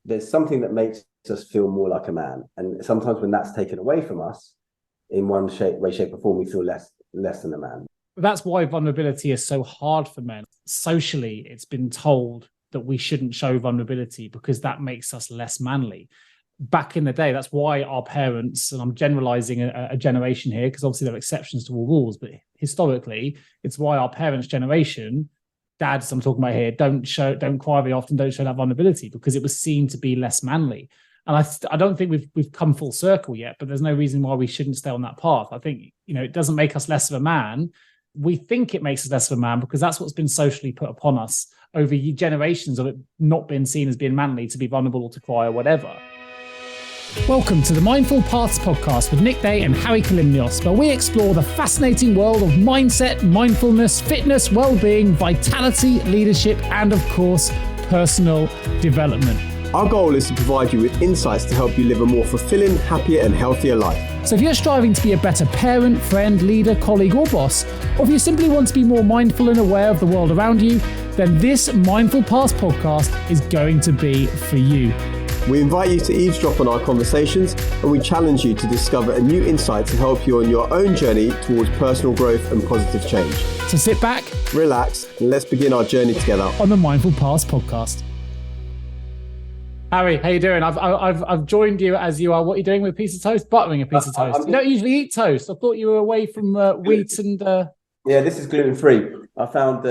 there's something that makes us feel more like a man. And sometimes when that's taken away from us in one way, shape or form, we feel less than a man. That's why vulnerability is so hard for men. Socially, it's been told that we shouldn't show vulnerability because that makes us less manly. Back in the day, that's why our parents, and I'm generalizing a generation here because obviously there are exceptions to all rules, but historically, it's why our parents' generation, dads I'm talking about here, don't cry very often, don't show that vulnerability because it was seen to be less manly. And I don't think we've come full circle yet, but there's no reason why we shouldn't stay on that path. I think, it doesn't make us less of a man. We think it makes us less of a man because that's what's been socially put upon us over generations of it not being seen as being manly, to be vulnerable or to cry or whatever. Welcome to the Mindful Paths podcast with Nick Day and Harry Kalimnios, where we explore the fascinating world of mindset, mindfulness, fitness, well-being, vitality, leadership, and of course, personal development. Our goal is to provide you with insights to help you live a more fulfilling, happier, and healthier life. So if you're striving to be a better parent, friend, leader, colleague, or boss, or if you simply want to be more mindful and aware of the world around you, then this Mindful Paths podcast is going to be for you. We invite you to eavesdrop on our conversations, and we challenge you to discover a new insight to help you on your own journey towards personal growth and positive change. So sit back, relax, and let's begin our journey together on the Mindful Paths podcast. Harry, how you doing? I've joined you as you are. What are you doing with a piece of toast? Buttering a piece of toast. You don't usually eat toast. I thought you were away from wheat and... Yeah, this is gluten-free. I found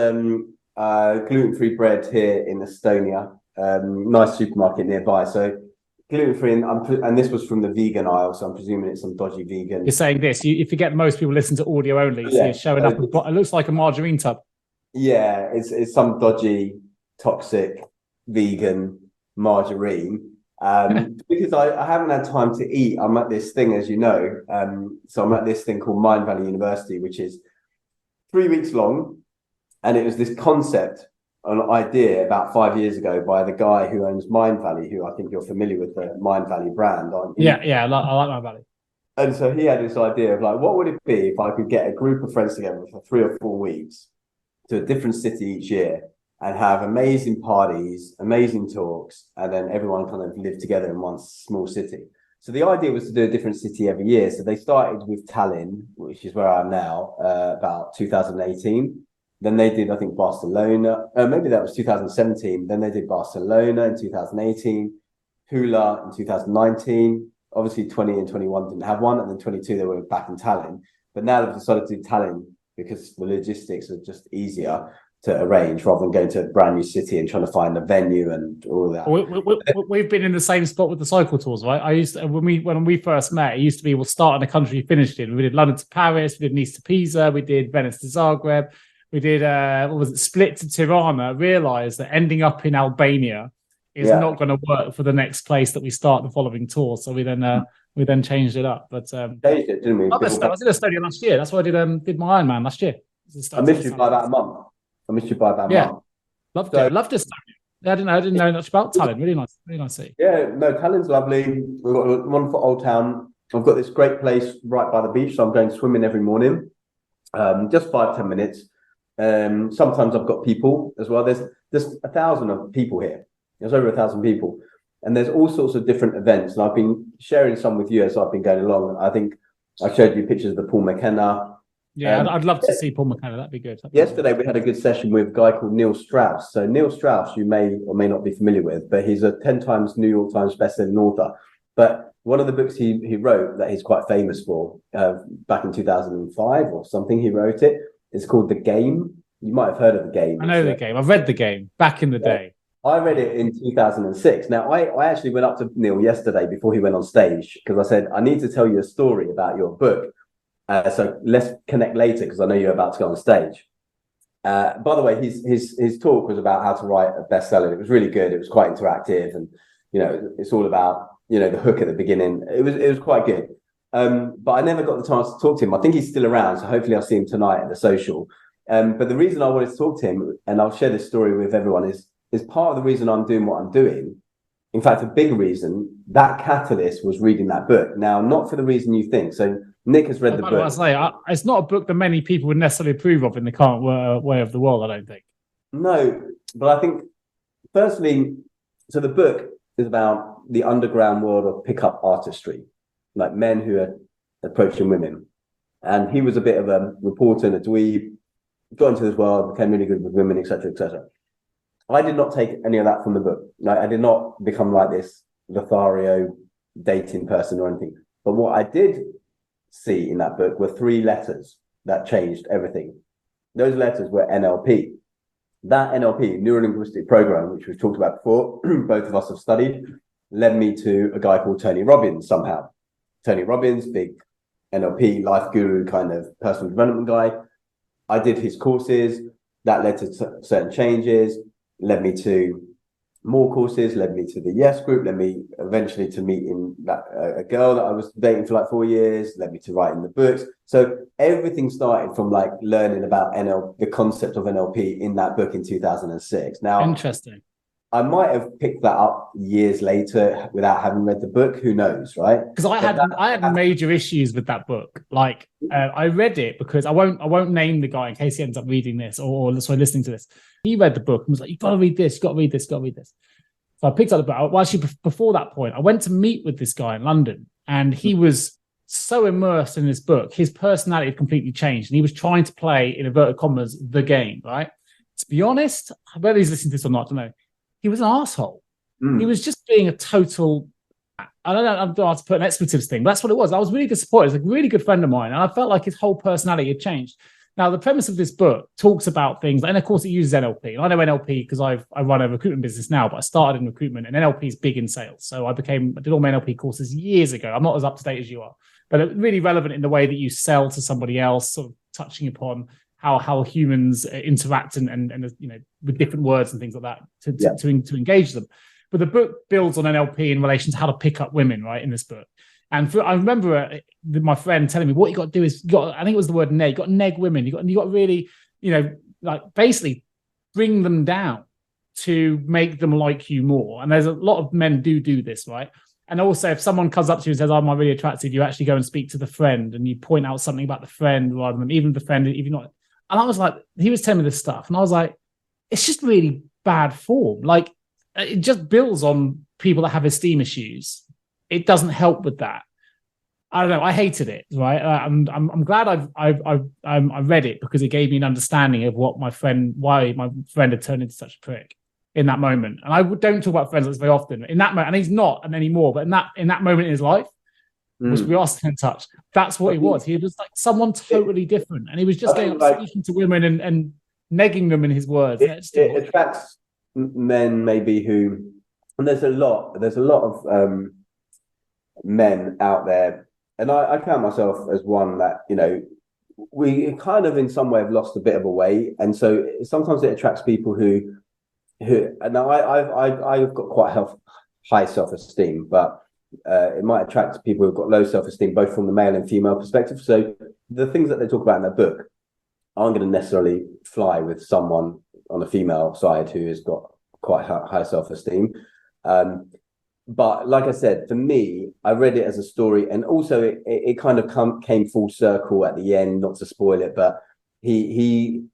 gluten-free bread here in Estonia. Nice supermarket nearby. So gluten-free, and this was from the vegan aisle, so I'm presuming it's some dodgy vegan. You're saying this. You forget most people listen to audio only, so you're showing up. It looks like a margarine tub. Yeah, it's some dodgy, toxic, vegan margarine, because I haven't had time to eat. I'm at this thing, as you know, so I'm at this thing called Mind Valley University, which is 3 weeks long, and it was this concept, an idea about 5 years ago by the guy who owns Mind Valley, who I think you're familiar with, the Mind Valley brand, aren't you? Yeah, I like Mind Valley. And so he had this idea of like, what would it be if I could get a group of friends together for 3 or 4 weeks to a different city each year, and have amazing parties, amazing talks, and then everyone kind of lived together in one small city. So the idea was to do a different city every year. So they started with Tallinn, which is where I am now, about 2018. Then they did, I think, Barcelona. Maybe that was 2017. Then they did Barcelona in 2018, Hula in 2019. Obviously, 20 and 21 didn't have one. And then 22, they were back in Tallinn. But now they've decided to do Tallinn because the logistics are just easier to arrange rather than going to a brand new city and trying to find a venue and all that. We've been in the same spot with the cycle tours, right? I used to, when we first met, it used to be we'll start in a country you finished in. We did London to Paris, we did Nice to Pisa, we did Venice to Zagreb, we did Split to Tirana. Realised that ending up in Albania is not going to work for the next place that we start the following tour. So we then changed it up. But changed it, didn't we? I was in Estonia last year. That's why I did my Ironman last year. I missed you by about a month. Loved it. Loved Estonia. I didn't know much about Tallinn. Really nice city. Yeah, no, Tallinn's lovely. We've got a wonderful old town. I've got this great place right by the beach, so I'm going swimming every morning. Just 5-10 minutes. Sometimes I've got people as well. There's 1,000 people here. There's over 1,000 people, and there's all sorts of different events. And I've been sharing some with you as I've been going along. I think I showed you pictures of the Paul McKenna. Yeah, I'd love to see Paul McKenna. That'd be good. Yesterday, we had a good session with a guy called Neil Strauss. So Neil Strauss, you may or may not be familiar with, but he's a 10 times New York Times bestselling author. But one of the books he wrote that he's quite famous for, back in 2005 or something, he wrote it. It's called The Game. You might have heard of The Game. I know The Game. I've read The Game back in the day. I read it in 2006. Now, I actually went up to Neil yesterday before he went on stage because I said, I need to tell you a story about your book. So let's connect later because I know you're about to go on stage. By the way, his talk was about how to write a bestseller. It was really good. It was quite interactive, and it's all about the hook at the beginning. It was quite good. But I never got the chance to talk to him. I think he's still around, so hopefully I'll see him tonight at the social. But the reason I wanted to talk to him, and I'll share this story with everyone, is part of the reason I'm doing what I'm doing. In fact, a big reason, that catalyst was reading that book. Now, not for the reason you think. So Nick has read the book. It's not a book that many people would necessarily approve of in the current way of the world, I don't think. No, but I think, firstly, so the book, is about the underground world of pickup artistry, like men who are approaching women. And he was a bit of a reporter and a dweeb, got into this world, became really good with women, etc., etc. I did not take any of that from the book. Like, I did not become like this Lothario dating person or anything. But what I did see in that book were 3 letters that changed everything. Those letters were NLP. That NLP, neuro-linguistic program, which we've talked about before, both of us have studied, led me to a guy called Tony Robbins somehow. Tony Robbins, big NLP life guru kind of personal development guy. I did his courses. That led to certain changes, led me to more courses, led me to the Yes Group, led me eventually to meeting a girl that I was dating for like 4 years, led me to writing the books. So everything started from like learning about the concept of NLP in that book in 2006. Now, interesting. I might have picked that up years later without having read the book. Who knows, right? Because I had major issues with that book. Like I read it because I won't name the guy in case he ends up reading this or listening to this. He read the book and was like, "You've got to read this. You've got to read this. You've got to read this." So I picked up the book. Well, actually, before that point, I went to meet with this guy in London, and he was so immersed in this book, his personality had completely changed, and he was trying to play, in inverted commas, the game. Right? To be honest, whether he's listening to this or not, I don't know. He was an asshole. He was just being a total, I don't know how to put an expletives thing, but that's what it was. I was really disappointed. He's a really good friend of mine, and I felt like his whole personality had changed. Now, the premise of this book talks about things, and of course it uses NLP. And I know NLP because I run a recruitment business now, but I started in recruitment, and NLP is big in sales. So I did all my NLP courses years ago. I'm not as up to date as you are, but it's really relevant in the way that you sell to somebody else, sort of touching upon how humans interact and with different words and things like that to engage them. But the book builds on NLP in relation to how to pick up women, right, in this book. And I remember my friend telling me, what you got to do is, I think it was the word neg, you got to neg women. You got to really, like basically bring them down to make them like you more. And there's a lot of men do this, right? And also, if someone comes up to you and says, "Oh, am I really attracted?" you actually go and speak to the friend and you point out something about the friend rather than even the friend, if you're not. And I was like, he was telling me this stuff, and I was like, it's just really bad form. Like, it just builds on people that have esteem issues. It doesn't help with that. I don't know. I hated it. Right. I'm glad I read it because it gave me an understanding of why my friend had turned into such a prick in that moment. And I don't talk about friends like this very often. In that moment, and he's not anymore. But in that moment in his life, which we are still in touch, that's what he was. He was like someone totally different, and he was just going up speaking to women and negging them in his words. It attracts men maybe who, and there's a lot of men out there, and I count myself as one that we kind of in some way have lost a bit of a way, and so sometimes it attracts people who now I've got quite high self-esteem, but it might attract people who've got low self-esteem, both from the male and female perspective. So the things that they talk about in their book aren't going to necessarily fly with someone on the female side who has got quite high self-esteem. But like I said, for me, I read it as a story, and also it kind of came full circle at the end. Not to spoil it, but he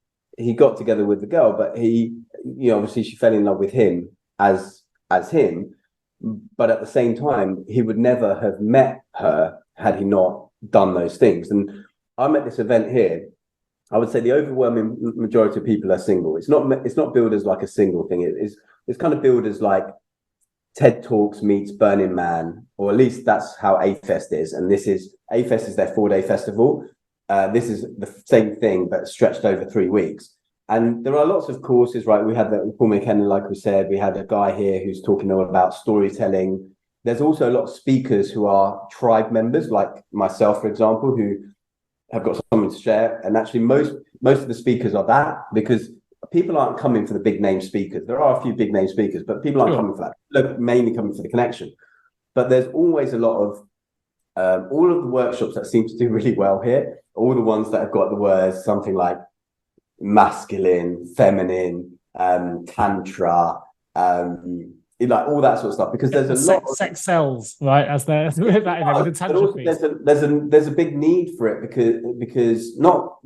got together with the girl, but obviously she fell in love with him as him. But at the same time, he would never have met her had he not done those things. And I'm at this event here. I would say the overwhelming majority of people are single. It's not billed as like a single thing. It's kind of billed as like TED Talks meets Burning Man, or at least that's how A-Fest is. And A-Fest is their 4-day festival. This is the same thing, but stretched over 3 weeks. And there are lots of courses, right? We had Paul McKenna, like we said. We had a guy here who's talking all about storytelling. There's also a lot of speakers who are tribe members, like myself, for example, who have got something to share. And actually, most of the speakers are that, because people aren't coming for the big name speakers. There are a few big name speakers, but people aren't coming for that. They're mainly coming for the connection. But there's always a lot of all of the workshops that seem to do really well here. All the ones that have got the words something like masculine, feminine, tantra, like all that sort of stuff, because there's a lot of sex sells, right? As that in there with the tantra piece. There's a big need for it because not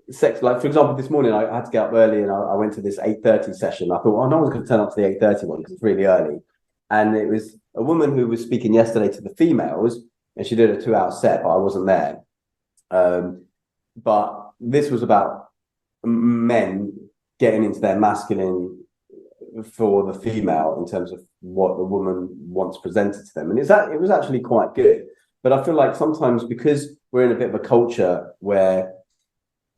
sex. Like, for example, this morning I had to get up early and I went to this 8:30 session. I thought, no one's going to turn up to the 8:30 one because it's really early. And it was a woman who was speaking yesterday to the females, and she did a 2-hour set, but I wasn't there. But this was about men getting into their masculine for the female in terms of what the woman wants presented to them. And it was actually quite good. But I feel like sometimes, because we're in a bit of a culture where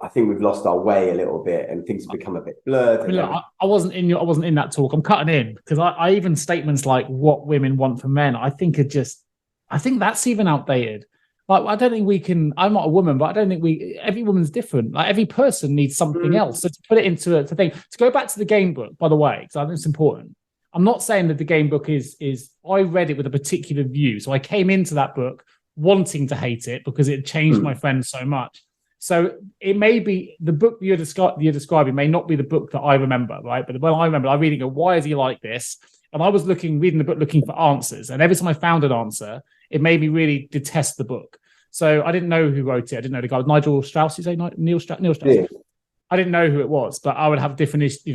I think we've lost our way a little bit and things have become a bit blurred. I mean, look, I wasn't in that talk. I'm cutting in because I even statements like what women want from men, I think that's even outdated. Like, I don't think we can, I'm not a woman, but I don't think every woman's different. Like, every person needs something else. So to put it into a thing, to go back to the game book, by the way, because I think it's important. I'm not saying that the game book is I read it with a particular view. So I came into that book wanting to hate it because it changed my friend so much. So it may be the book you're describing may not be the book that I remember, right? But when I remember, I read it and go, why is he like this? And I was reading the book looking for answers. And every time I found an answer, it made me really detest the book. So I didn't know who wrote it. I didn't know the guy. Nigel Strauss, you say? Neil Strauss? Yeah. I didn't know who it was, but I would have different, it's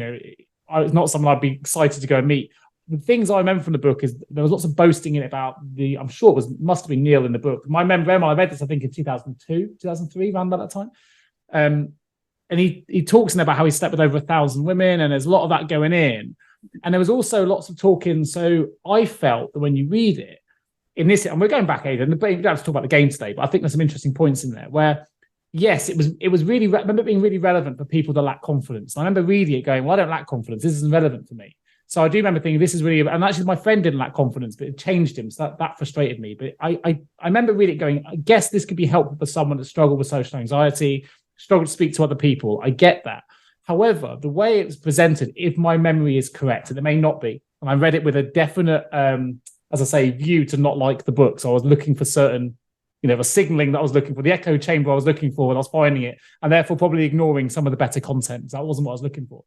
not someone I'd be excited to go and meet. The things I remember from the book is there was lots of boasting in it about I'm sure must have been Neil in the book. I read this, I think in 2002, 2003, around about that time. And he talks in there about how he slept with over 1,000 women, and there's a lot of that going in. And there was also lots of talking. So I felt that when you read it, and we're going back, Aidan, but we don't have to talk about the game today, but I think there's some interesting points in there where, yes, it was really, I remember it being really relevant for people that lack confidence. And I remember reading it going, well, I don't lack confidence. This isn't relevant for me. So I do remember thinking this is really, and actually my friend didn't lack confidence, but it changed him. So that frustrated me. But I remember reading it going, I guess this could be helpful for someone that struggled with social anxiety, struggled to speak to other people. I get that. However, the way it was presented, if my memory is correct, and it may not be, and I read it with a definite, as I say, view to not like the book. So I was looking for certain, the signaling that I was looking for, the echo chamber I was looking for, and I was finding it, and therefore probably ignoring some of the better content. That wasn't what I was looking for.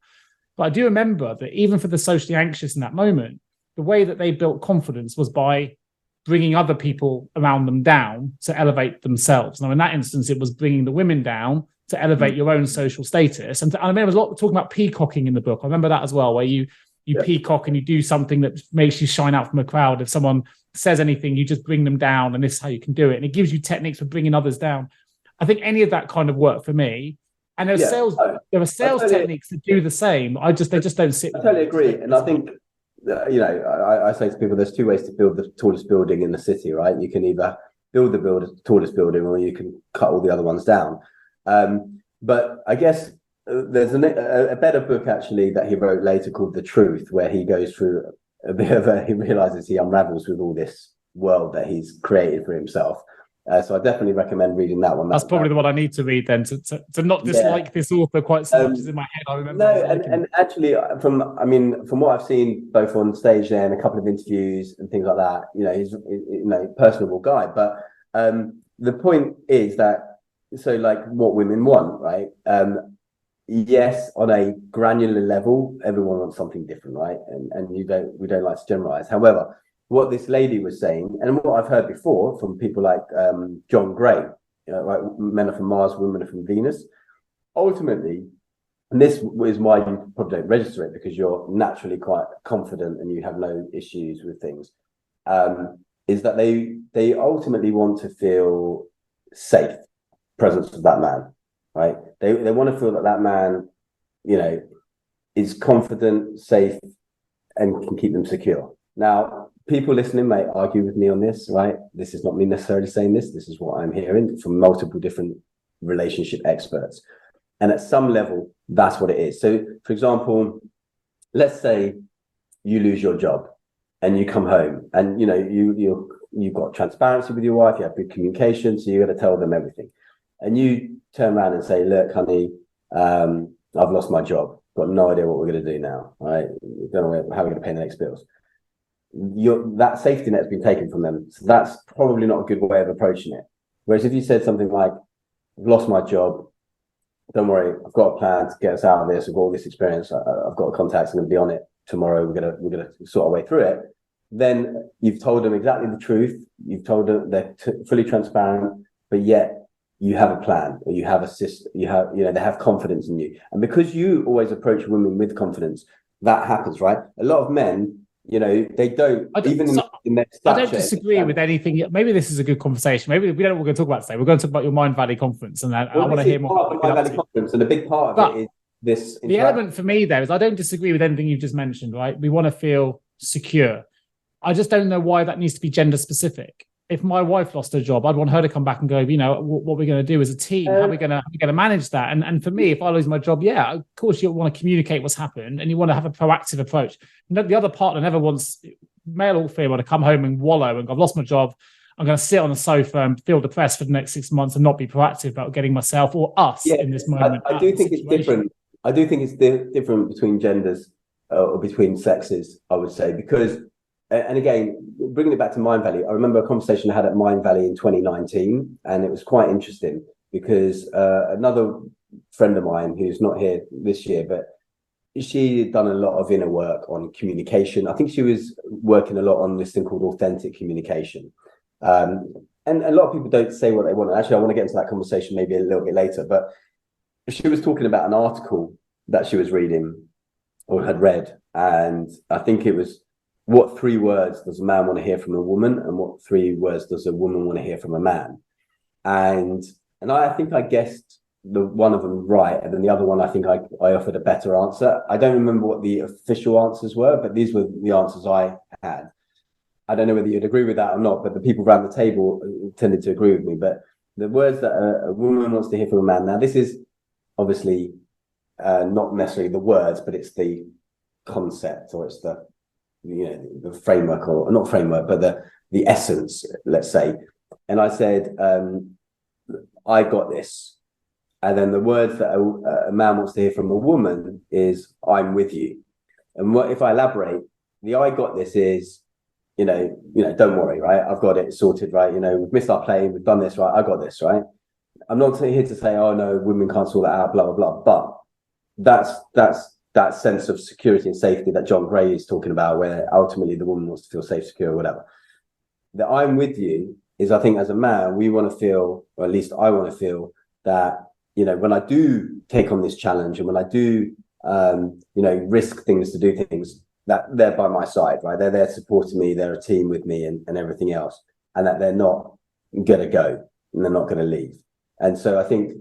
But I do remember that even for the socially anxious in that moment, the way that they built confidence was by bringing other people around them down to elevate themselves. Now, in that instance, it was bringing the women down to elevate your own social status. And I remember there was a lot talking about peacocking in the book. I remember that as well, where you peacock and you do something that makes you shine out from a crowd. If someone says anything, you just bring them down, and this is how you can do it. And it gives you techniques for bringing others down. I think any of that kind of worked for me. And there are sales techniques that do the same. They just don't sit. I totally agree. And I think, I say to people, there's two ways to build the tallest building in the city, right? You can either build the tallest building, or you can cut all the other ones down. But I guess there's a better book actually that he wrote later called The Truth, where he goes through a bit of he realizes he unravels with all this world that he's created for himself. So I definitely recommend reading that one. That's probably the one I need to read then to not dislike this author quite so much as in my head. I remember. No, and actually from what I've seen both on stage there and a couple of interviews and things like that, he's personable guy. But the point is that, so like what women want, right? Yes, on a granular level, everyone wants something different, right? And we don't like to generalize. However, what this lady was saying, and what I've heard before from people like John Gray, right? Men are from Mars, women are from Venus. Ultimately, and this is why you probably don't register it, because you're naturally quite confident and you have no issues with things, is that they ultimately want to feel safe, presence of that man, right? They want to feel that man, is confident, safe, and can keep them secure. Now, people listening may argue with me on this, right? This is not me necessarily saying this. This is what I'm hearing from multiple different relationship experts. And at some level, that's what it is. So, for example, let's say you lose your job and you come home and, you've got transparency with your wife, you have good communication, so you're going to tell them everything. And you turn around and say, look, honey, I've lost my job. Got no idea what we're going to do now, right? Don't know how we're going to pay the next bills. That safety net has been taken from them. So that's probably not a good way of approaching it. Whereas if you said something like, I've lost my job, don't worry, I've got a plan to get us out of this, I've got all this experience, I've got contacts, I'm going to be on it tomorrow, we're going to sort our way through it. Then you've told them exactly the truth, you've told them they're fully transparent, but yet you have a plan, or you have a system, they have confidence in you. And because you always approach women with confidence, that happens, right? A lot of men You know, they don't even in their I don't structure. disagree with anything. Maybe this is a good conversation. Maybe we don't know what we're going to talk about today. We're going to talk about your Mind Valley conference, and I want to hear more part of the Mind Valley conference, and a big part of it is this. The element for me there is I don't disagree with anything you've just mentioned. Right? We want to feel secure. I just don't know why that needs to be gender specific. If my wife lost her job, I'd want her to come back and go, you know, what we're going to do as a team, how are we going to manage that? And for me, if I lose my job, yeah, of course you want to communicate what's happened and you want to have a proactive approach. The other partner never wants, male or female, to come home and wallow and go, I've lost my job. I'm going to sit on the sofa and feel depressed for the next 6 months and not be proactive about getting myself or us in this moment. I do think it's different. I do think it's different between genders or between sexes, I would say, because, and again, bringing it back to Mind Valley, I remember a conversation I had at Mind Valley in 2019, and it was quite interesting because another friend of mine who's not here this year, but she had done a lot of inner work on communication. I think she was working a lot on this thing called authentic communication. And a lot of people don't say what they want. Actually, I want to get into that conversation maybe a little bit later, but she was talking about an article that she was reading or had read, and I think it was, what 3 words does a man want to hear from a woman, and what 3 words does a woman want to hear from a man? And I think I guessed the one of them right, and then the other one I think I offered a better answer. I don't remember what the official answers were, but these were the answers I had. I don't know whether you'd agree with that or not, but the people around the table tended to agree with me. But the words that a woman wants to hear from a man, now this is obviously not necessarily the words, but it's the concept, or it's the, you know, the framework, or not framework, but the essence, let's say. And I said, I got this. And then the words that a man wants to hear from a woman is, I'm with you. And what if I elaborate, the I got this is, you know, don't worry, right? I've got it sorted, right? You know, we've missed our plane, we've done this, right? I got this, right? I'm not here to say, oh no, women can't sort that out, blah, blah, blah. But that's that sense of security and safety that John Gray is talking about, where ultimately the woman wants to feel safe, secure, or whatever. The I'm with you is, I think as a man, we want to feel, or at least I want to feel, that, you know, when I do take on this challenge and when I do, you know, risk things to do things, that they're by my side, right? They're there supporting me, they're a team with me and everything else, and that they're not going to go and they're not going to leave. And so I think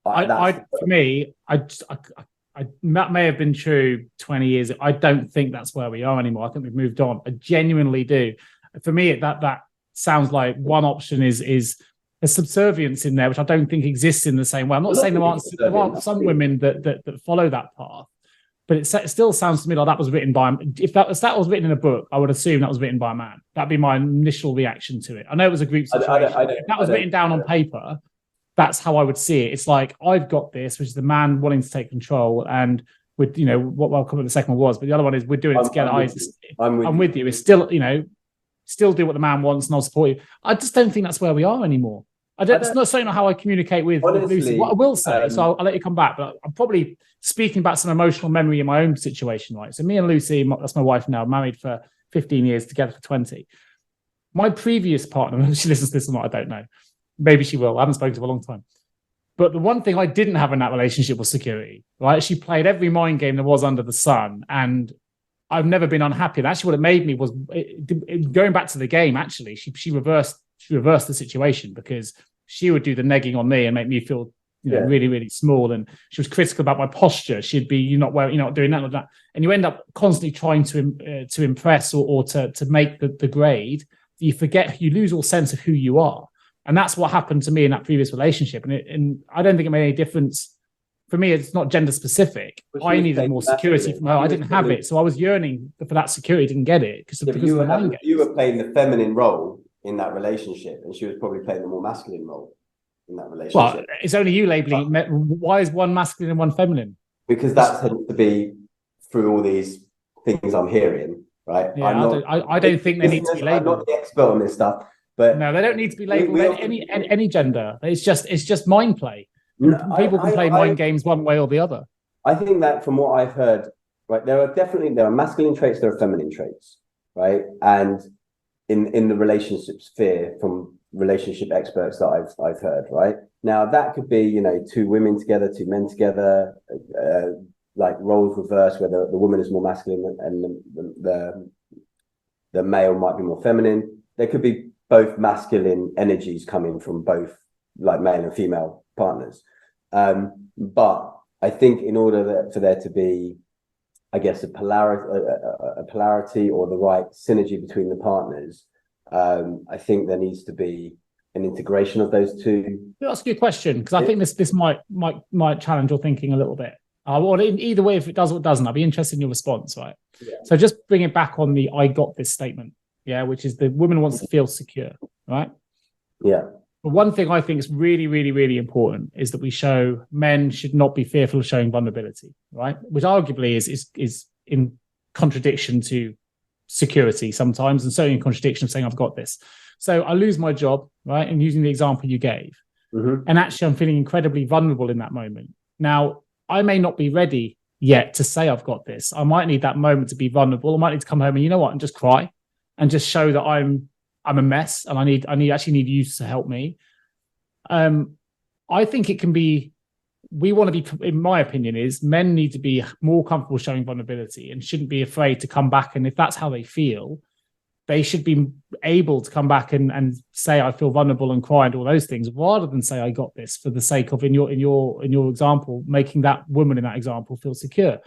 for me, that may have been true 20 years ago. I don't think that's where we are anymore. I think we've moved on. I genuinely do. For me, that sounds like one option is a subservience in there, which I don't think exists in the same way. I'm not saying there aren't some women that follow that path, but it still sounds to me like that was written by, if that was written in a book, I would assume that was written by a man. That'd be my initial reaction to it. I know it was a group situation. If that was written down on paper, that's how I would see it. It's like, I've got this, which is the man wanting to take control, and with, you know, what I'll come with the second one was, but the other one is we're doing it together. I'm with you. It's still, you know, still do what the man wants and I'll support you. I just don't think that's where we are anymore. It's not certainly not how I communicate with Lucy. What I will say, so I'll let you come back, but I'm probably speaking about some emotional memory in my own situation, right? So me and Lucy, that's my wife now, married for 15 years, together for 20. My previous partner, whether she listens to this or not, I don't know. Maybe she will. I haven't spoken to her for a long time. But the one thing I didn't have in that relationship was security, right? She played every mind game there was under the sun, and I've never been unhappy. And actually what it made me was, going back to the game, actually, she reversed the situation, because she would do the negging on me and make me feel, you know, really, really small. And she was critical about my posture. She'd be, you're not doing that or that. And you end up constantly trying to impress or to make the grade. You forget, you lose all sense of who you are. And that's what happened to me in that previous relationship. And I don't think it made any difference. For me, it's not gender specific. I needed more security from her. I didn't have it. So I was yearning for that security, didn't get it because of the mind games. You were playing the feminine role in that relationship, and she was probably playing the more masculine role in that relationship. Well, it's only you labeling it. Why is one masculine and one feminine? Because that tends to be through all these things I'm hearing, right? Yeah, I don't think they need to be labeled. I'm not the expert on this stuff, but no, they don't need to be labeled any gender. It's just mind play. People can play mind games one way or the other. I think that from what I've heard, right, there are masculine traits, there are feminine traits, right? And in the relationship sphere, from relationship experts that I've heard, right? Now that could be, you know, 2 women together, 2 men together, like roles reversed, where the woman is more masculine and the the male might be more feminine. There could be both masculine energies coming from both like male and female partners. But I think in order for there to be, I guess, a polarity or the right synergy between the partners, I think there needs to be an integration of those two. Let me ask you a question, because I think this might challenge your thinking a little bit. Or either way, if it does or doesn't, I'd be interested in your response, right? Yeah. So just bring it back on the "I got this" statement, yeah, which is the woman wants to feel secure, right? Yeah. But one thing I think is really, really, really important is that we show men should not be fearful of showing vulnerability, right? Which arguably is in contradiction to security sometimes, and certainly in contradiction of saying I've got this. So I lose my job, right? And using the example you gave, and actually I'm feeling incredibly vulnerable in that moment. Now, I may not be ready yet to say I've got this. I might need that moment to be vulnerable. I might need to come home and, you know what, and just cry and just show that I'm a mess and I actually need you to help me. I think it can be, we want to be, in my opinion, is men need to be more comfortable showing vulnerability and shouldn't be afraid to come back. And if that's how they feel, they should be able to come back and say, I feel vulnerable and cry and all those things, rather than say, I got this, for the sake of, in your example, making that woman in that example feel secure.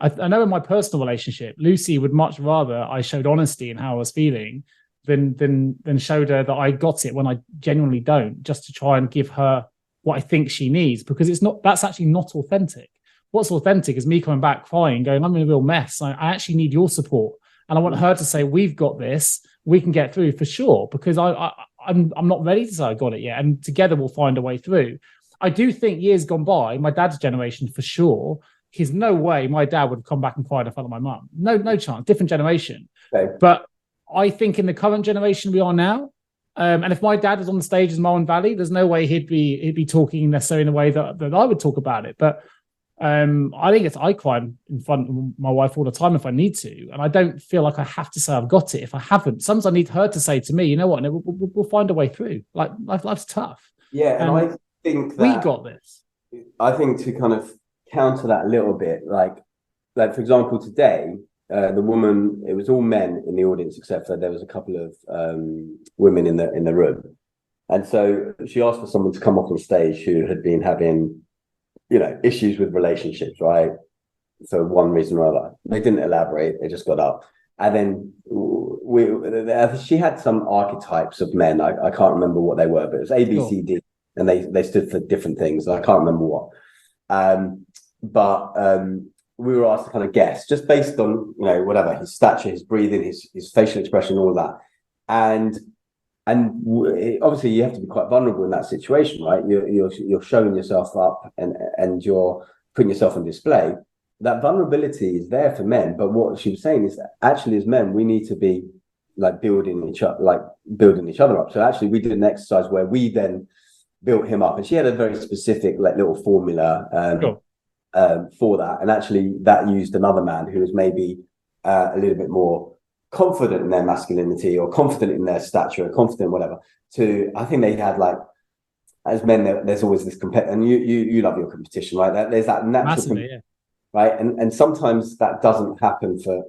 I know in my personal relationship, Lucy would much rather I showed honesty in how I was feeling than showed her that I got it when I genuinely don't, just to try and give her what I think she needs, because that's actually not authentic. What's authentic is me coming back crying, going, I'm in a real mess. I actually need your support. And I want her to say, we've got this, we can get through for sure, because I'm not ready to say I got it yet. And together we'll find a way through. I do think years gone by, my dad's generation for sure, there's no way my dad would have come back and cried in front of my mum. No chance, different generation. Okay. But I think in the current generation we are now, and if my dad was on the stage as Mullen Valley, there's no way he'd be talking necessarily in a way that I would talk about it. But I think I cry in front of my wife all the time if I need to, and I don't feel like I have to say I've got it if I haven't. Sometimes I need her to say to me, you know what, and we'll find a way through. Like life's tough. Yeah, and I think that we got this. I think to kind of counter that a little bit, like for example, today, the woman, it was all men in the audience except for there was a couple of women in the room, and so she asked for someone to come up on stage who had been having, issues with relationships, right? For one reason or other. They didn't elaborate, they just got up. And then she had some archetypes of men. I can't remember what they were, but it was A, B, C, D, and they stood for different things. I can't remember what. But we were asked to kind of guess, just based on, whatever, his stature, his breathing, his facial expression, all that. And obviously you have to be quite vulnerable in that situation, right? You're showing yourself up and you're putting yourself on display. That vulnerability is there for men, but what she was saying is that actually as men we need to be building each other up. So actually we did an exercise where we then built him up, and she had a very specific little formula for that, and actually that used another man who was maybe a little bit more confident in their masculinity or confident in their stature or confident whatever. I think they had as men there's always this and you love your competition, right? There's that natural right, and sometimes that doesn't happen for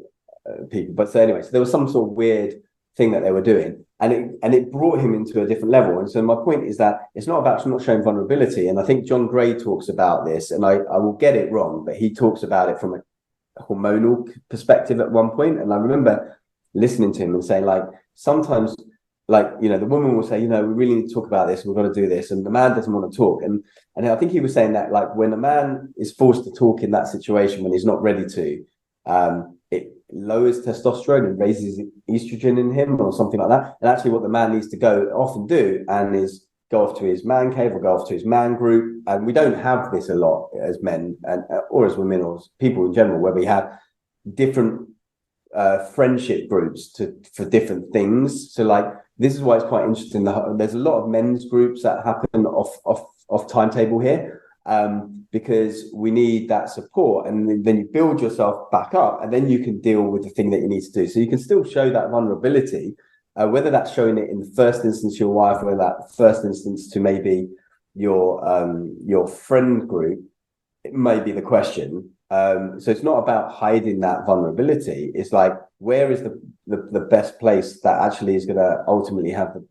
people. But so anyway, so there was some sort of weird thing that they were doing, and it brought him into a different level. And so my point is that it's not about not showing vulnerability, and I think John Gray talks about this, and I will get it wrong, but he talks about it from a hormonal perspective at one point. And I remember listening to him and saying, sometimes the woman will say, we really need to talk about this, we've got to do this, and the man doesn't want to talk. And I think he was saying that when a man is forced to talk in that situation when he's not ready to, it lowers testosterone and raises estrogen in him or something like that. And actually what the man needs to go off and do is go off to his man cave or go off to his man group. And we don't have this a lot as men or as women or as people in general, where we have different friendship groups for different things. So this is why it's quite interesting. There's a lot of men's groups that happen off timetable here, because we need that support, and then you build yourself back up, and then you can deal with the thing that you need to do. So you can still show that vulnerability, whether that's showing it in the first instance to your wife, or that first instance to maybe your friend group. It may be the question. So it's not about hiding that vulnerability. It's where is the best place that actually is going to ultimately have the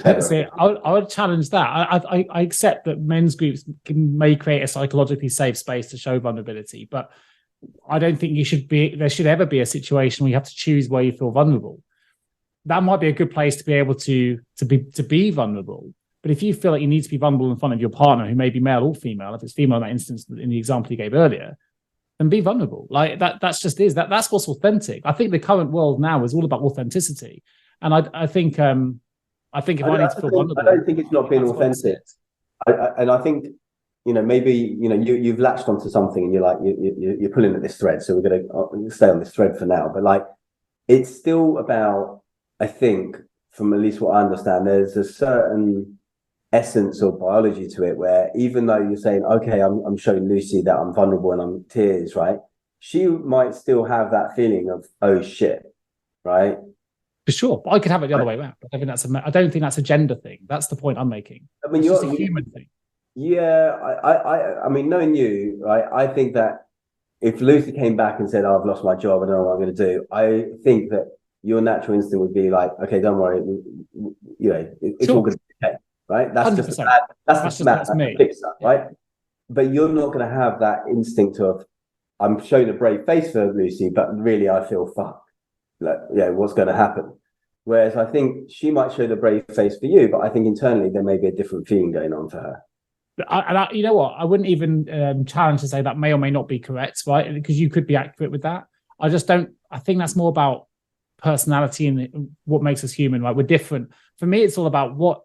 better. See, I would challenge that. I accept that men's groups may create a psychologically safe space to show vulnerability, but I don't think there should ever be a situation where you have to choose where you feel vulnerable. That might be a good place to be able to be vulnerable. But if you feel like you need to be vulnerable in front of your partner, who may be male or female, if it's female in that instance, in the example you gave earlier, then be vulnerable. Like that's just that's what's authentic. I think the current world now is all about authenticity. And I think if I need to feel vulnerable, I don't think it's not being authentic. And I think, maybe, you've latched onto something and you're like, you're pulling at this thread. So we're going to stay on this thread for now. But like, it's still about, I think, from at least what I understand, there's a certain essence or biology to it where even though you're saying, okay, I'm showing Lucy that I'm vulnerable and I'm tears, right? She might still have that feeling of, oh shit, right? For sure, but I could have it the other way around. I don't think that's a gender thing. That's the point I'm making. I mean, it's just a human thing. Yeah, I mean, knowing you, right? I think that if Lucy came back and said, oh, I've lost my job, I don't know what I'm going to do, I think that your natural instinct would be like, okay, don't worry, it's all going to be okay, right? That's 100%. Just that's me, right? But you're not going to have that instinct of, I'm showing a brave face for Lucy, but really I feel fucked. Like, what's going to happen? Whereas I think she might show the brave face for you, but I think internally there may be a different feeling going on for her. You know what? I wouldn't even challenge to say that may or may not be correct, right? Because you could be accurate with that. I just don't. I think that's more about personality and what makes us human, right? We're different. For me, it's all about what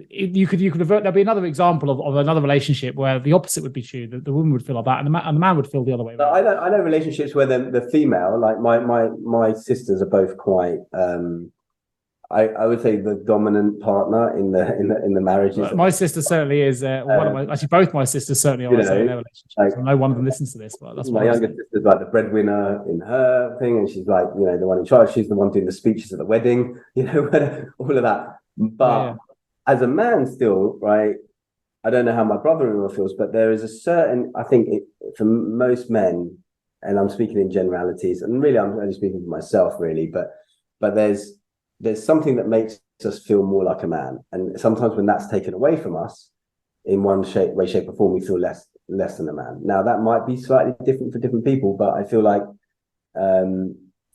you could avert. There'll be another example of another relationship where the opposite would be true. The woman would feel like that, and the man would feel the other way around. I know relationships where the female, like my sisters, are both quite. I would say the dominant partner in the marriages. My sister certainly is. Both my sisters certainly are in their relationships. Like, no one of them listens to this, but that's my younger sister's like the breadwinner in her thing, and she's like, the one in charge. She's the one doing the speeches at the wedding, all of that. But as a man, still, right? I don't know how my brother-in-law feels, but there is a certain. I think for most men, and I'm speaking in generalities, and really, I'm only speaking for myself, really, but there's something that makes us feel more like a man. And sometimes when that's taken away from us in one way, shape or form, we feel less than a man. Now that might be slightly different for different people, but I feel like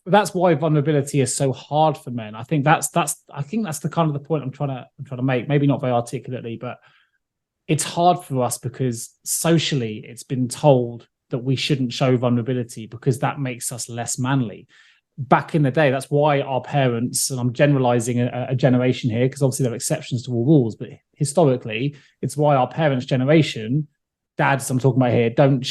that's why vulnerability is so hard for men. I think that's the kind of the point I'm trying to make, maybe not very articulately, but it's hard for us because socially it's been told that we shouldn't show vulnerability because that makes us less manly. Back in the day, that's why our parents, and I'm generalizing a generation here because obviously there are exceptions to all rules, but historically, it's why our parents' generation, dads I'm talking about here, don't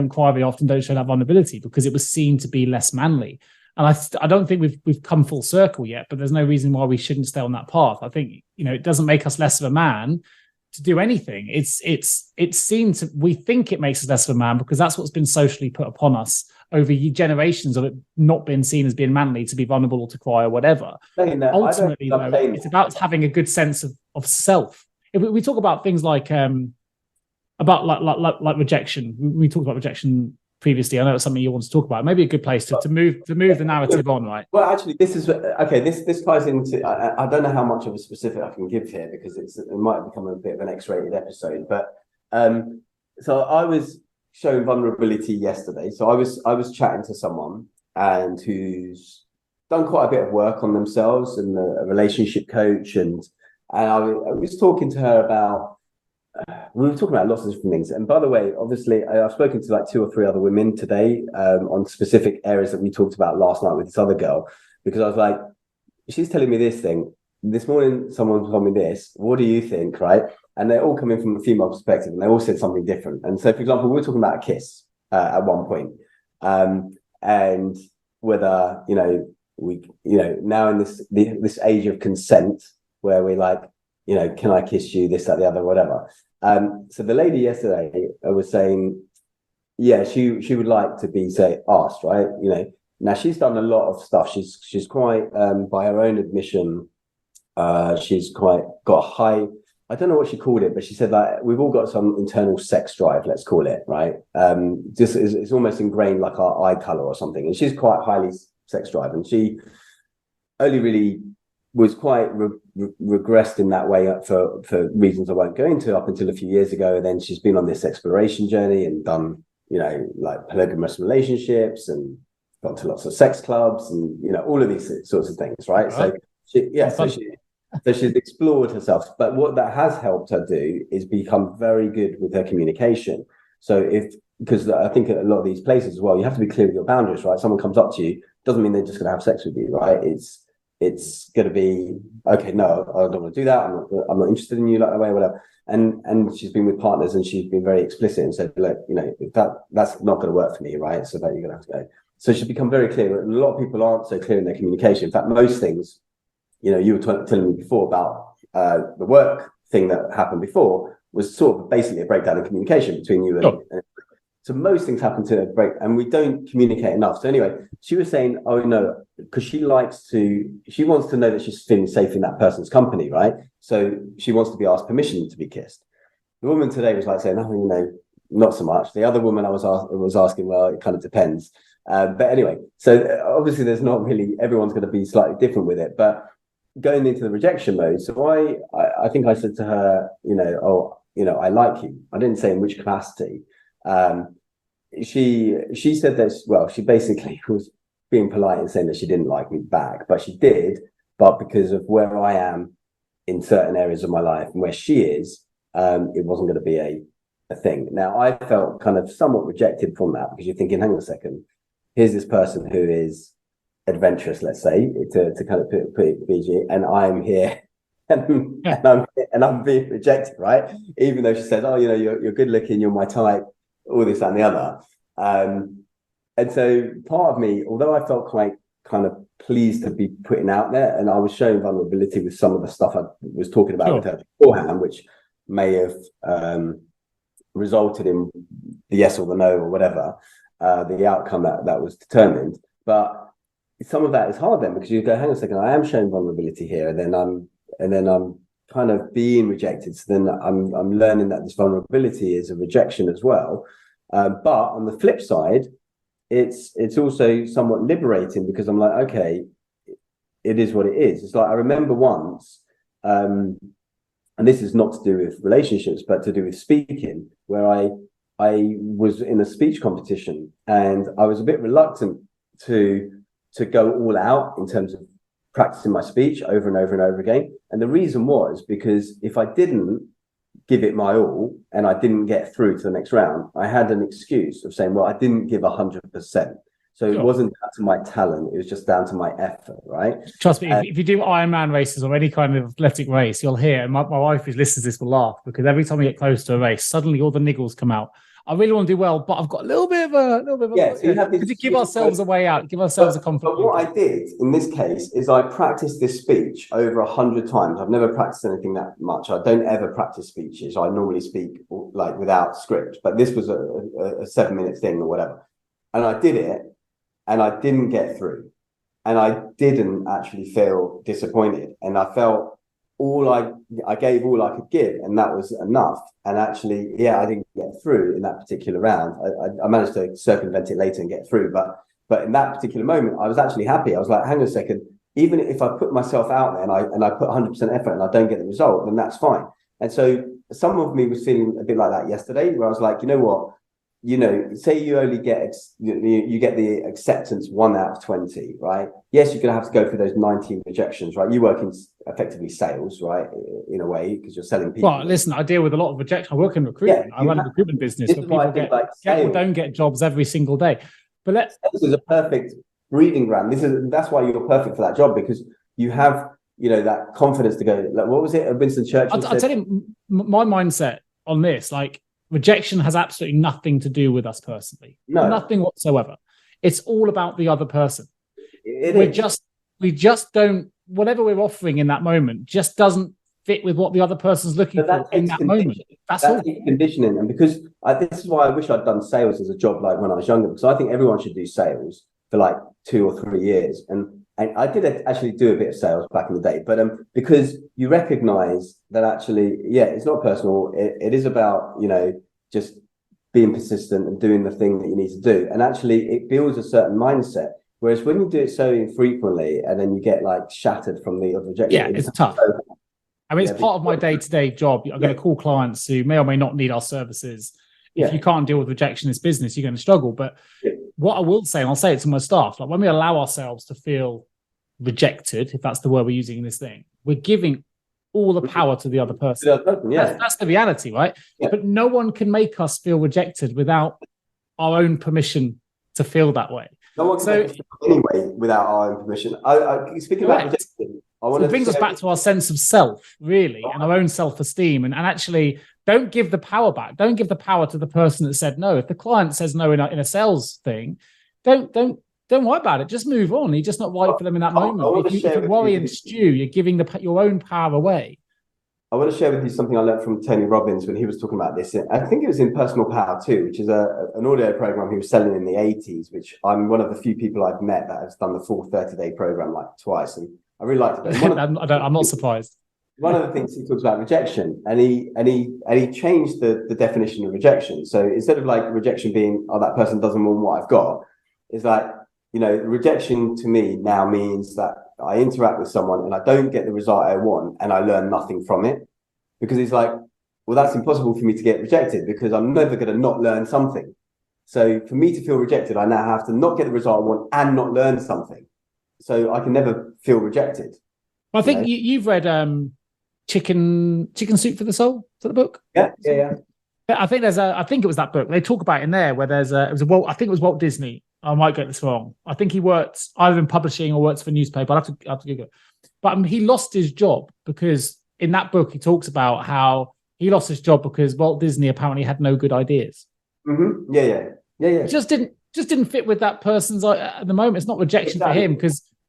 cry very often, don't show that vulnerability because it was seen to be less manly. And I don't think we've come full circle yet, but there's no reason why we shouldn't stay on that path. I think, it doesn't make us less of a man to do anything. It's seen to, we think it makes us less of a man because that's what's been socially put upon us over generations of it not being seen as being manly to be vulnerable or to cry or whatever. Ultimately, though, it's about having a good sense of self. If we talk about things like rejection, we talked about rejection previously. I know it's something you want to talk about. Maybe a good place to move the narrative on, right? Well, actually, this is okay. This ties into. I don't know how much of a specific I can give here because it might become a bit of an X-rated episode. But so I was showing vulnerability yesterday. So I was chatting to someone and who's done quite a bit of work on themselves and a relationship coach, and I was talking to her about. We were talking about lots of different things. And by the way, obviously, I've spoken to like 2 or 3 other women today on specific areas that we talked about last night with this other girl, because I was like, she's telling me this thing. This morning, someone told me this. What do you think, right? And they're all coming from a female perspective, and they all said something different. And so, for example, we were talking about a kiss at one point, and whether, we, now in this age of consent where we're like, can I kiss you, this, that, the other, whatever. So the lady yesterday was saying, yeah, she would like to be, asked, right? Now she's done a lot of stuff. She's quite, by her own admission, she's quite got a high, I don't know what she called it, but she said that we've all got some internal sex drive, let's call it, right? Just it's almost ingrained like our eye color or something. And she's quite highly sex drive. And she only really was quite regressed in that way for reasons I won't go into up until a few years ago. And then she's been on this exploration journey and done, like polygamous relationships and gone to lots of sex clubs and, all of these sorts of things, right? So she's explored herself. But what that has helped her do is become very good with her communication. So because I think at a lot of these places as well, you have to be clear with your boundaries, right? Someone comes up to you, doesn't mean they're just going to have sex with you, right? It's going to be, okay, no, I don't want to do that. I'm not interested in you like that way, whatever. And she's been with partners and she's been very explicit and said, look, that's not going to work for me, right? So that you're going to have to go. So she's become very clear. A lot of people aren't so clear in their communication. In fact, most things, you were telling me before about the work thing that happened before was sort of basically a breakdown in communication between you and so most things happen to break and we don't communicate enough. So anyway, she was saying, oh no, because she wants to know that she's feeling safe in that person's company, right? So she wants to be asked permission to be kissed. The woman today was like saying, oh, not so much. The other woman I was asking, well, it kind of depends. But anyway, so obviously there's not really, everyone's going to be slightly different with it, but going into the rejection mode. So I think I said to her, I like you. I didn't say in which capacity. She said that, well, she basically was being polite and saying that she didn't like me back, but she did, but because of where I am in certain areas of my life and where she is, it wasn't going to be a thing. Now I felt kind of somewhat rejected from that because you're thinking, hang on a second, here's this person who is adventurous, let's say, to kind of put it PG, and I'm here and I'm being rejected, right? Even though she says, oh, you're good looking, you're my type, all this and the other. And so part of me, although I felt quite kind of pleased to be putting out there, and I was showing vulnerability with some of the stuff I was talking about with her beforehand, which may have resulted in the yes or the no or whatever, the outcome that was determined. But some of that is hard then because you go, hang on a second, I am showing vulnerability here, and then I'm kind of being rejected. So then I'm learning that this vulnerability is a rejection as well. But on the flip side, it's also somewhat liberating because I'm like, okay, it is what it is. It's like I remember once, and this is not to do with relationships, but to do with speaking, where I was in a speech competition and I was a bit reluctant to go all out in terms of practicing my speech over and over and over again. And the reason was because if I didn't give it my all and I didn't get through to the next round, I had an excuse of saying, well, I didn't give 100%. So it wasn't down to my talent, it was just down to my effort, right? Trust me, if you do Ironman races or any kind of athletic race, you'll hear, and my wife who listens to this will laugh, because every time we get close to a race, suddenly all the niggles come out. I really want to do well, but I've got a little bit of to give ourselves a way out, give ourselves a confidence. But what I did in this case is I practiced this speech over 100 times. I've never practiced anything that much. I don't ever practice speeches. I normally speak like without script, but this was a 7-minute thing or whatever. And I did it and I didn't get through. And I didn't actually feel disappointed. And I felt I gave all I could give, and that was enough. And actually, I didn't get through in that particular round. I managed to circumvent it later and get through. But in that particular moment, I was actually happy. I was like, hang on a second, even if I put myself out there and I put 100% effort and I don't get the result, then that's fine. And so some of me was feeling a bit like that yesterday, where I was like, you know what? Say you only get you get the acceptance 1 out of 20, right? Yes, you're going to have to go through those 19 rejections, right? You work in effectively sales, right? In a way, because you're selling people. Well, listen, I deal with a lot of rejection. I work in recruitment. I run a recruitment business where people get or don't get jobs every single day. But this is a perfect breeding ground. That's why you're perfect for that job, because you have that confidence to go. Like, what was it? Winston Churchill. I'll tell you my mindset on this. Like, rejection has absolutely nothing to do with us personally. No. Nothing whatsoever. It's all about the other person. We just don't, whatever we're offering in that moment just doesn't fit with what the other person's looking for in that moment. That's all. Conditioning. And because this is why I wish I'd done sales as a job like when I was younger, because I think everyone should do sales for like 2 or 3 years. And I did actually do a bit of sales back in the day, but because you recognize that actually, it's not personal. It is about, just being persistent and doing the thing that you need to do. And actually it builds a certain mindset. Whereas when you do it so infrequently and then you get like shattered from the rejection, Yeah, it's tough. I mean, it's part of my day-to-day job. I'm going to call clients who may or may not need our services. If you can't deal with rejection in this business, you're going to struggle. But what I will say, and I'll say it to my staff, like when we allow ourselves to feel rejected, if that's the word we're using in this thing, we're giving all the power to the other person. That's the reality, right? But no one can make us feel rejected without our own permission to feel that way. No one can make us feel anyway without our own permission. Speaking about rejection, it brings us back to our sense of self, really, and our own self-esteem. And actually, don't give the power back. Don't give the power to the person that said no. If the client says no in a sales thing, don't worry about it. Just move on. You're just not right for them in that moment. If you worry and stew, you're giving your own power away. I want to share with you something I learned from Tony Robbins when he was talking about this. I think it was in Personal Power 2, which is an audio program he was selling in the 80s, which I'm one of the few people I've met that has done the full 30-day program like twice. And I really liked it. I'm not surprised. One of the things he talks about rejection, and he changed the definition of rejection. So instead of like rejection being, oh, that person doesn't want what I've got, it's like, rejection to me now means that I interact with someone and I don't get the result I want and I learn nothing from it. Because it's like, well, that's impossible for me to get rejected because I'm never going to not learn something. So for me to feel rejected, I now have to not get the result I want and not learn something. So I can never feel rejected. I think you've read Chicken Soup for the Soul. Is that the book? Yeah. I think I think it was that book. They talk about in there where I think it was Walt Disney. I might get this wrong. I think he worked either in publishing or works for a newspaper. I'll have to Google it. But he lost his job because in that book he talks about how he lost his job because Walt Disney apparently had no good ideas. Mm-hmm. Yeah. It just didn't fit with that person's at the moment. It's not rejection for him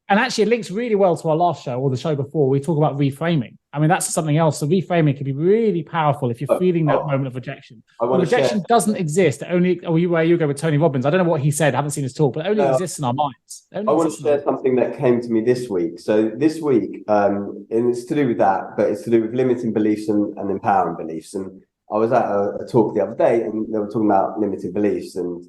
and actually it links really well to our last show or the show before. We talk about reframing. I mean, that's something else. So reframing can be really powerful if you're feeling that moment of rejection. Rejection doesn't exist. Where you go with Tony Robbins. I don't know what he said. I haven't seen his talk, but it only exists in our minds. I want to share something that came to me this week. So this week, and it's to do with that, but it's to do with limiting beliefs and empowering beliefs. And I was at a talk the other day, and they were talking about limiting beliefs and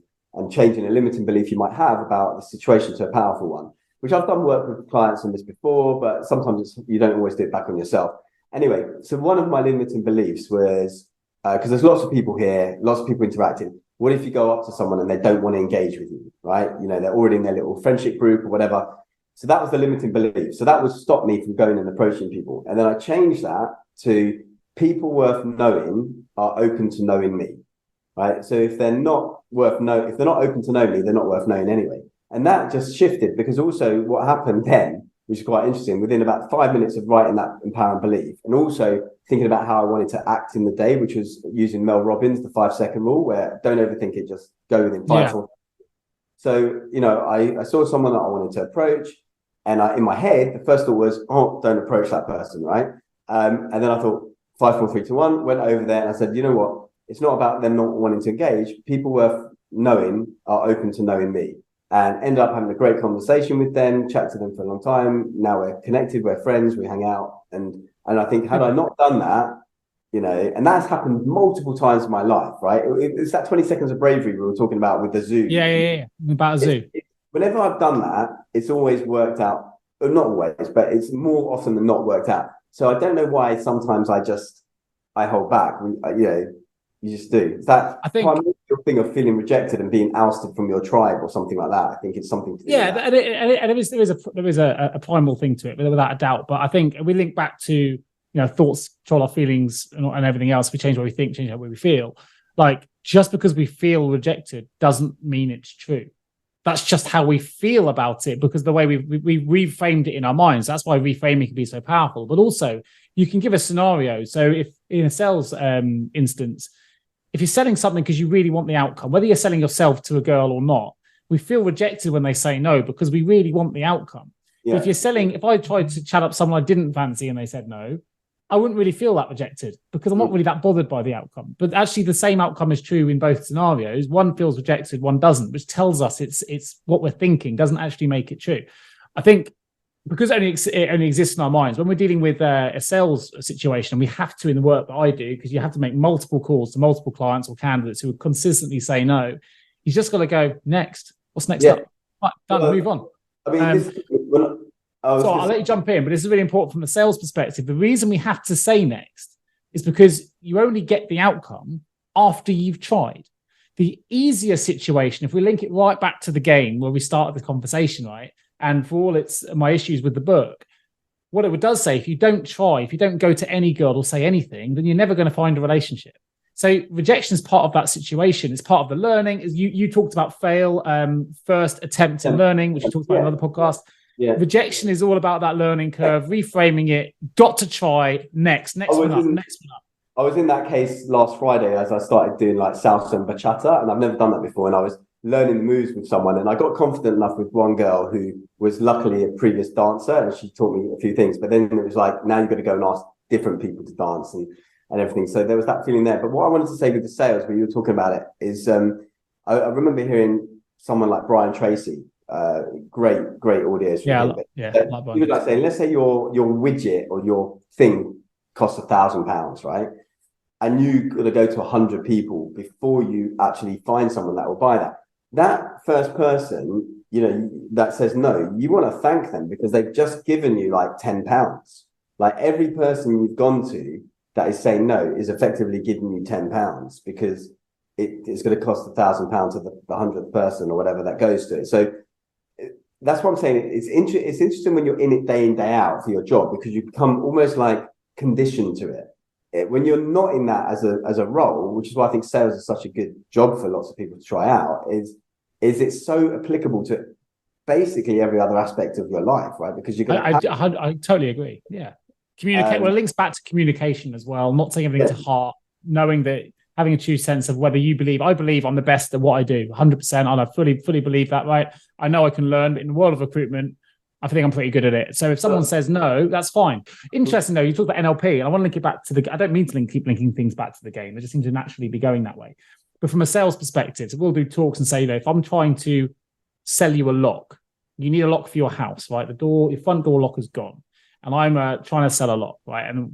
changing a limiting belief you might have about the situation to a powerful one. Which I've done work with clients on this before, but sometimes you don't always do it back on yourself. Anyway, so one of my limiting beliefs was, because there's lots of people here, lots of people interacting. What if you go up to someone and they don't want to engage with you, right? They're already in their little friendship group or whatever. So that was the limiting belief. So that would stop me from going and approaching people. And then I changed that to people worth knowing are open to knowing me, right? So if they're not if they're not open to know me, they're not worth knowing anyway. And that just shifted because also what happened then, which is quite interesting, within about 5 minutes of writing that empowering belief and also thinking about how I wanted to act in the day, which was using Mel Robbins, the 5-second rule, where don't overthink it, just go within 5 seconds. So, I saw someone that I wanted to approach and in my head, the first thought was, oh, don't approach that person, right? And then I thought 5, 4, 3, 2, 1, went over there and I said, you know what? It's not about them not wanting to engage. People worth knowing are open to knowing me. And ended up having a great conversation with them, chat to them for a long time. Now we're connected, we're friends, we hang out. And I think, had I not done that, and that's happened multiple times in my life, right? It's that 20 seconds of bravery we were talking about with the zoo. Yeah. About a zoo. Whenever I've done that, it's always worked out. Well, not always, but it's more often than not worked out. So I don't know why sometimes I hold back. You just do. It's that primordial thing of feeling rejected and being ousted from your tribe or something like that. I think it's something to do with that. There is a primal thing to it, without a doubt. But I think we link back to thoughts control our feelings and everything else. We change what we think, change how we feel. Like just because we feel rejected doesn't mean it's true. That's just how we feel about it because the way we reframed it in our minds. That's why reframing can be so powerful. But also, you can give a scenario. So if in a sales instance, if you're selling something because you really want the outcome, whether you're selling yourself to a girl or not, we feel rejected when they say no because we really want the outcome. Yeah. If I tried to chat up someone I didn't fancy and they said no, I wouldn't really feel that rejected because I'm not really that bothered by the outcome. But actually the same outcome is true in both scenarios. One feels rejected, one doesn't, which tells us it's what we're thinking, doesn't actually make it true. I think because it only exists in our minds, when we're dealing with a sales situation, we have to, in the work that I do, because you have to make multiple calls to multiple clients or candidates who would consistently say no, you just got to go, next. What's next up? Right, done, move on. I mean, So I'll let you jump in, but this is really important from a sales perspective. The reason we have to say next is because you only get the outcome after you've tried. The easier situation, if we link it right back to the game where we started the conversation, right? And for all my issues with the book, what it does say, if you don't try, if you don't go to any girl or say anything, then you're never going to find a relationship. So rejection is part of that situation. It's part of the learning. You talked about first attempt in learning, which you talked about in another podcast. Yeah. Rejection is all about that learning curve, reframing it, got to try, next one up. I was in that case last Friday as I started doing like salsa and bachata, and I've never done that before. And I was learning the moves with someone, and I got confident enough with one girl who was luckily a previous dancer, and she taught me a few things. But then it was like, now you've got to go and ask different people to dance and everything. So there was that feeling there. But what I wanted to say with the sales, when you were talking about it, is I remember hearing someone like Brian Tracy, great audience. Yeah, he was like saying, let's say your widget or your thing costs £1,000, right? And you got to go to 100 people before you actually find someone that will buy that. That first person, that says no, you want to thank them because they've just given you like £10. Like every person you've gone to that is saying no is effectively giving you £10 because it's going to cost £1,000 to the 100th person or whatever that goes to it. So that's what I'm saying. It's interesting when you're in it day in, day out for your job because you become almost like conditioned to it. When you're not in that as a role, which is why I think sales is such a good job for lots of people to try out, is it's so applicable to basically every other aspect of your life, right? Because you're going I totally agree. Yeah. Communicate. Well, it links back to communication as well, not taking everything to heart, knowing that having a true sense of whether you believe, I believe I'm the best at what I do, 100%. And I fully believe that, right? I know I can learn, but in the world of recruitment, I think I'm pretty good at it. So if someone says no, that's fine. Interesting though, you talk about NLP, and I want to link it back to I don't mean to keep linking things back to the game. They just seem to naturally be going that way. But from a sales perspective, so we'll do talks and say, if I'm trying to sell you a lock, you need a lock for your house, right? Your front door lock is gone. And I'm trying to sell a lock, right? And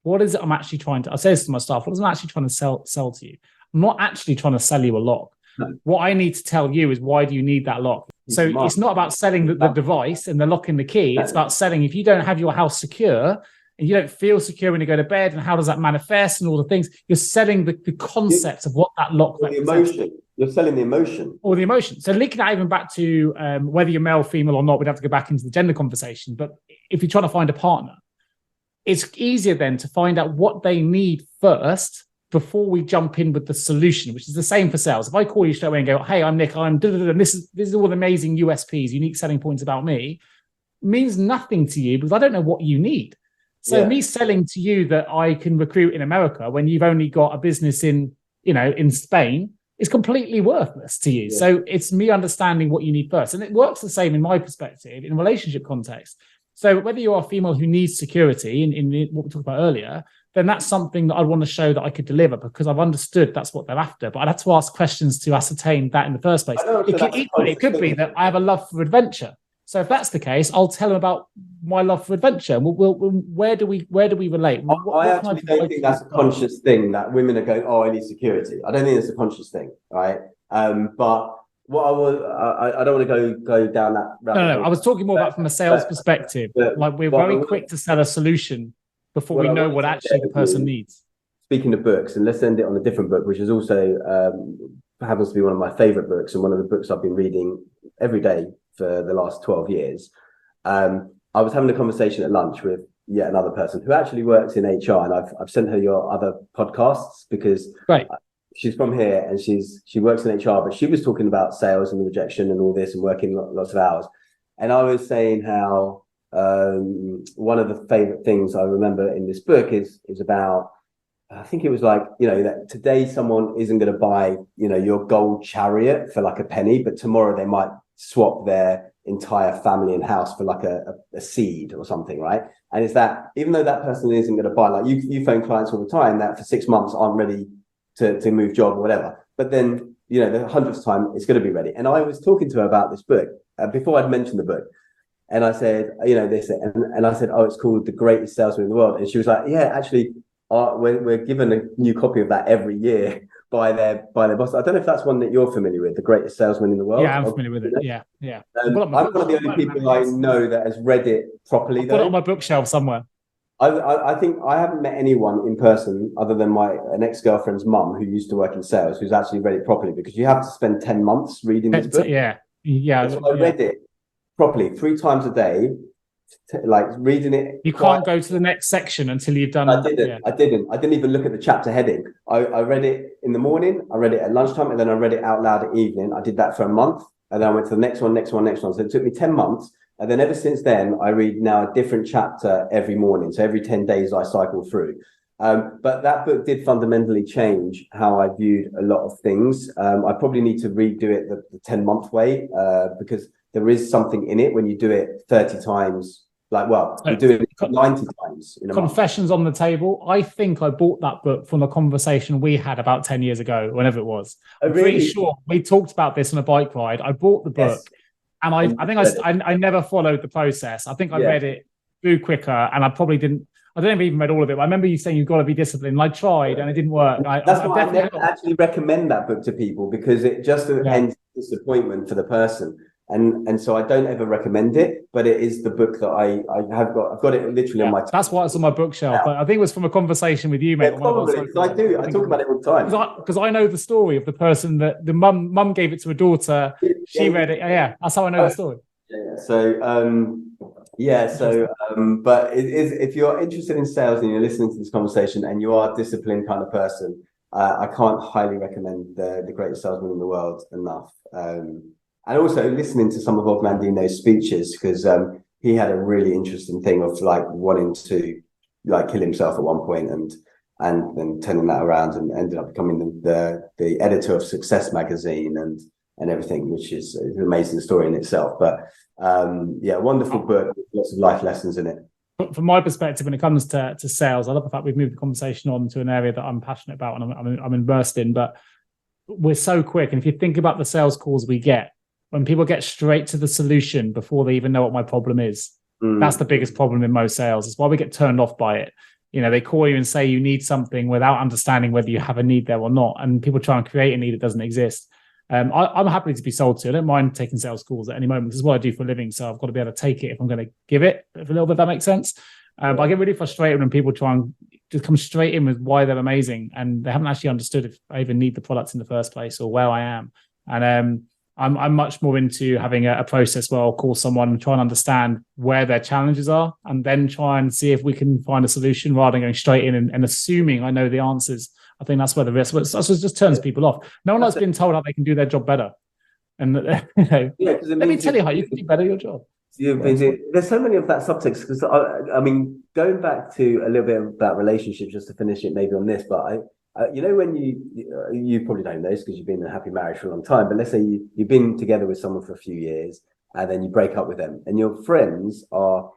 what is it I'm actually trying to, I say this to my staff, what is I'm actually trying to sell to you? I'm not actually trying to sell you a lock. No. What I need to tell you is, why do you need that lock? So it's not about selling the device and the lock and the key. It's about selling, if you don't have your house secure and you don't feel secure when you go to bed, and how does that manifest and all the things, you're selling the concept of what that lock represents. The emotion. You're selling the emotion. Or the emotion. So linking that even back to whether you're male, female or not, we'd have to go back into the gender conversation. But if you're trying to find a partner, it's easier then to find out what they need first before we jump in with the solution, which is the same for sales. If I call you straight away and go, hey, I'm Nick, I'm and this is all the amazing USPs, unique selling points about me, means nothing to you because I don't know what you need. So me selling to you that I can recruit in America when you've only got a business in Spain is completely worthless to you. Yeah. So it's me understanding what you need first. And it works the same in my perspective in relationship context. So whether you are a female who needs security in what we talked about earlier, then that's something that I want to show that I could deliver because I've understood that's what they're after. But I'd have to ask questions to ascertain that in the first place. It could be that I have a love for adventure. So if that's the case, I'll tell them about my love for adventure. Where do we relate? I actually don't think that's a conscious thing that women are going, oh, I need security. I don't think it's a conscious thing, right? But what I don't want to go down that. No. I was talking more about from a sales perspective. Like we're very quick to sell a solution before we know what actually the person needs. Speaking of books, and let's end it on a different book, which is also happens to be one of my favorite books and one of the books I've been reading every day for the last 12 years. I was having a conversation at lunch with yet another person who actually works in HR, and I've sent her your other podcasts because she's from here and she works in HR, but she was talking about sales and rejection and all this and working lots of hours. And I was saying how one of the favorite things I remember in this book is about, I think it was like, that today someone isn't going to buy, your gold chariot for like a penny, but tomorrow they might swap their entire family and house for like a seed or something, right? And it's that even though that person isn't going to buy, like you phone clients all the time that for 6 months aren't ready to move job or whatever, but then the 100th time it's going to be ready. And I was talking to her about this book before I'd mentioned the book, and I said, this, and I said, oh, it's called The Greatest Salesman in the World, and she was like, yeah, actually, we're given a new copy of that every year by their boss. I don't know if that's one that you're familiar with, The Greatest Salesman in the World. Yeah, I'm familiar with it. Yeah, yeah. I'm one of the only people I know that has read it properly. I've got it on my bookshelf somewhere. I think I haven't met anyone in person other than an ex-girlfriend's mum who used to work in sales who's actually read it properly, because you have to spend 10 months reading this book. Yeah. So I read it properly 3 times a day, like reading it. You can't go to the next section until you've done. I didn't even look at the chapter heading. I read it in the morning, I read it at lunchtime, and then I read it out loud at evening. I did that for a month, and then I went to the next one. So it took me 10 months. And then ever since then, I read now a different chapter every morning. So every 10 days I cycle through. But that book did fundamentally change how I viewed a lot of things. I probably need to redo it the 10-month way, because there is something in it when you do it 30 times. You do it 90 times. Confessions on the table. I think I bought that book from a conversation we had about 10 years ago, whenever it was. I'm pretty sure we talked about this on a bike ride. I bought the book. Yes. And I think I never followed the process. I think I read it through quicker, and I probably didn't. I don't even read all of it. But I remember you saying you've got to be disciplined. I tried, and it didn't work. That's why I never actually recommend that book to people, because it just ends disappointment for the person. And so I don't ever recommend it, but it is the book that I have got. I've got it literally on my. That's why it's on my bookshelf. But I think it was from a conversation with you, mate. Probably, I do. I talk about it all the time because I know the story of the person that the mum gave it to a daughter. She read it. Yeah, that's how I know the story. But it is, if you're interested in sales and you're listening to this conversation and you are a disciplined kind of person, I can't highly recommend the Greatest Salesman in the World enough. And also listening to some of Mandino's speeches, because he had a really interesting thing of wanting to kill himself at one point, and then turning that around and ended up becoming the editor of Success magazine and everything, which is an amazing story in itself. But wonderful book, lots of life lessons in it. From my perspective, when it comes to sales, I love the fact we've moved the conversation on to an area that I'm passionate about and I'm immersed in. But we're so quick, and if you think about the sales calls we get, when people get straight to the solution before they even know what my problem is, that's the biggest problem in most sales. It's why we get turned off by it. They call you and say you need something without understanding whether you have a need there or not. And people try and create a need that doesn't exist. I'm happy to be sold to. I don't mind taking sales calls at any moment. This is what I do for a living. So I've got to be able to take it if I'm going to give it a little bit, if that makes sense. But I get really frustrated when people try and just come straight in with why they're amazing, and they haven't actually understood if I even need the product in the first place or where I am. And I'm much more into having a process where I'll call someone and try and understand where their challenges are, and then try and see if we can find a solution rather than going straight in and assuming I know the answers. I think that's where the risk. It just turns people off. No one likes being told how they can do their job better. And let me tell you how you can do better your job. There's so many of that subtext, because I mean, going back to a little bit about relationships, just to finish it maybe on this, but when you probably don't know this because you've been in a happy marriage for a long time, but let's say you've been together with someone for a few years and then you break up with them, and your friends are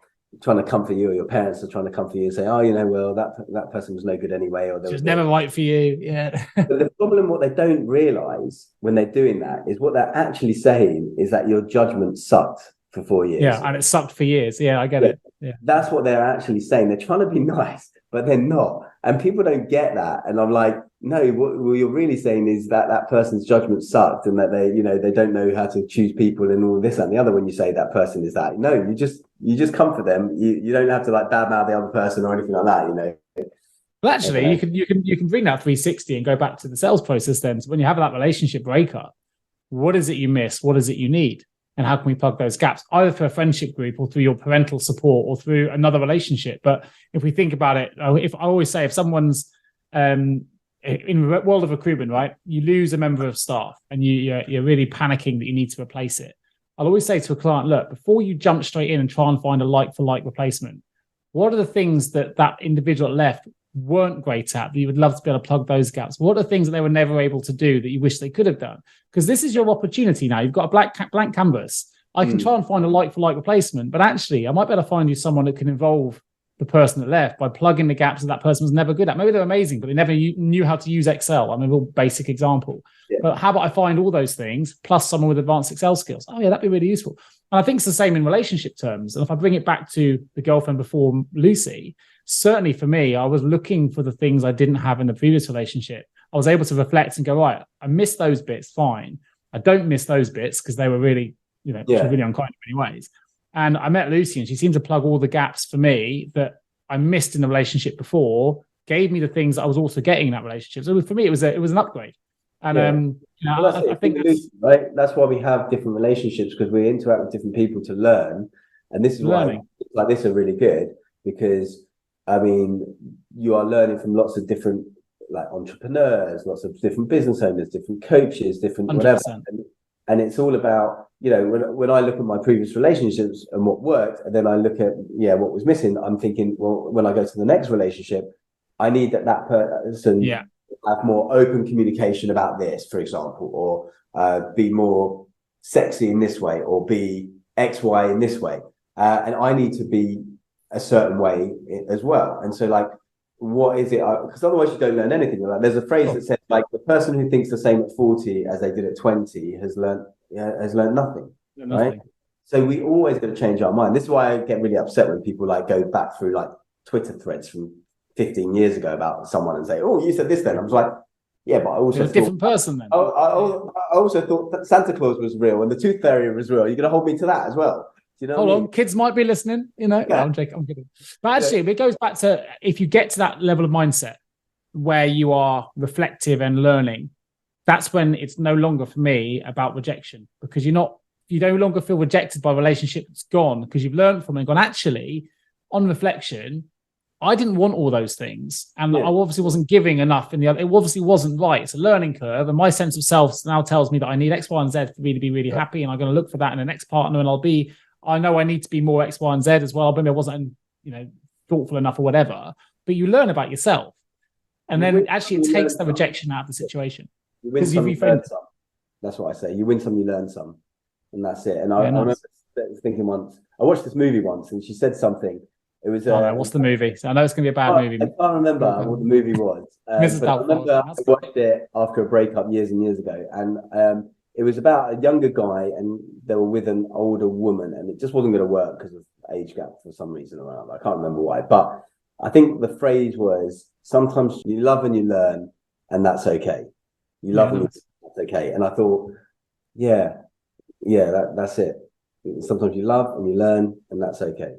trying to comfort you, or your parents are trying to comfort you and say, that person was no good anyway, or just never right for you. Yeah. But the problem, what they don't realize when they're doing that, is what they're actually saying is that your judgment sucked for 4 years. Yeah, and it sucked for years. Yeah, I get it. Yeah. That's what they're actually saying. They're trying to be nice, but they're not. And people don't get that. And I'm like, no, what you're really saying is that person's judgment sucked, and that they don't know how to choose people and all this and the other. When you say that person is that, no, you just comfort them. You don't have to badmouth the other person or anything like that, Well, actually, you can bring that 360 and go back to the sales process then. So when you have that relationship breakup, what is it you miss? What is it you need? And how can we plug those gaps, either through a friendship group or through your parental support or through another relationship? But if we think about it, if someone's in the world of recruitment, right, you lose a member of staff and you're really panicking that you need to replace it. I'll always say to a client, look, before you jump straight in and try and find a like-for-like replacement, what are the things that individual left weren't great at that you would love to be able to plug those gaps? What are the things that they were never able to do that you wish they could have done? Because this is your opportunity now. You've got a blank canvas. I can try and find a like-for-like replacement, but actually I might be able to find you someone that can involve the person that left by plugging the gaps that person was never good at. Maybe they're amazing, but they never knew how to use Excel. I mean, a real basic example. Yeah. But how about I find all those things plus someone with advanced Excel skills? Oh yeah, that'd be really useful. And I think it's the same in relationship terms. And if I bring it back to the girlfriend before Lucy, certainly for me, I was looking for the things I didn't have in the previous relationship. I was able to reflect and go, right, I missed those bits, fine. I don't miss those bits because they were really, she was really unkind in many ways. And I met Lucy and she seemed to plug all the gaps for me that I missed in the relationship before, gave me the things that I was also getting in that relationship. So for me, it was an upgrade. And I think that's right. That's why we have different relationships, because we interact with different people to learn. And this is why like this are really good, because I mean, you are learning from lots of different like entrepreneurs, lots of different business owners, different coaches, different 100%. Whatever. And it's all about, when I look at my previous relationships and what worked, and then I look at what was missing, I'm thinking, well, when I go to the next relationship, I need that person have more open communication about this, for example, or be more sexy in this way, or be X, Y in this way. And I need to be a certain way as well. And so like, what is it? Because otherwise you don't learn anything. Like, there's a phrase that says like, the person who thinks the same at 40 as they did at 20 has learned nothing. Right? So we always got to change our mind. This is why I get really upset when people like go back through like Twitter threads from 15 years ago about someone and say, oh, you said this then. I was like, yeah, but I also thought, a different person then. I also thought that Santa Claus was real and the tooth fairy was real. You're going to hold me to that as well. Do you know Hold on, kids might be listening, No, I'm joking, I'm kidding. But actually, it goes back to, if you get to that level of mindset where you are reflective and learning, that's when it's no longer, for me, about rejection, because you no longer feel rejected by a relationship that's gone, because you've learned from it and gone, actually, on reflection, I didn't want all those things. And I obviously wasn't giving enough it obviously wasn't right. It's a learning curve. And my sense of self now tells me that I need X, Y, and Z for me to be really happy. And I'm going to look for that in the next partner. And I know I need to be more X, Y, and Z as well. But I wasn't, thoughtful enough or whatever. But you learn about yourself. And then actually it takes the rejection out of the situation. You win some, you learn some. That's what I say. You win some, you learn some. And that's it. And I remember thinking once, I watched this movie once and she said something. It was what's the movie? So I know it's gonna be a bad movie. I can't remember what the movie was. But I remember I watched it after a breakup years and years ago, and it was about a younger guy, and they were with an older woman, and it just wasn't going to work because of age gap for some reason around. I can't remember why, but I think the phrase was, sometimes you love and you learn, and that's okay. You love and you learn, that's okay. And I thought, that's it. Sometimes you love and you learn, and that's okay.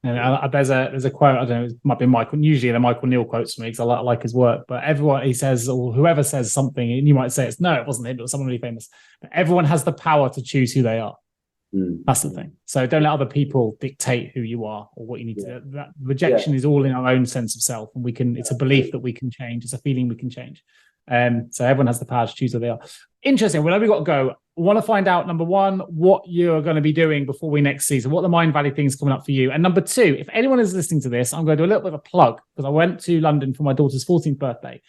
And there's a quote, I don't know, it might be Michael, usually the Michael Neal quotes for me because I like his work, but everyone, he says, or whoever says something, and you might say it wasn't him, it was someone really famous, but everyone has the power to choose who they are. That's the thing. So don't let other people dictate who you are or what you need to do. That rejection is all in our own sense of self, and it's a belief that we can change, it's a feeling we can change. So everyone has the power to choose who they are. Interesting. Well, we've got to go. I want to find out, number one, what you're going to be doing before we next season. What are the Mind Valley things coming up for you? And number two, if anyone is listening to this, I'm going to do a little bit of a plug, because I went to London for my daughter's 14th birthday.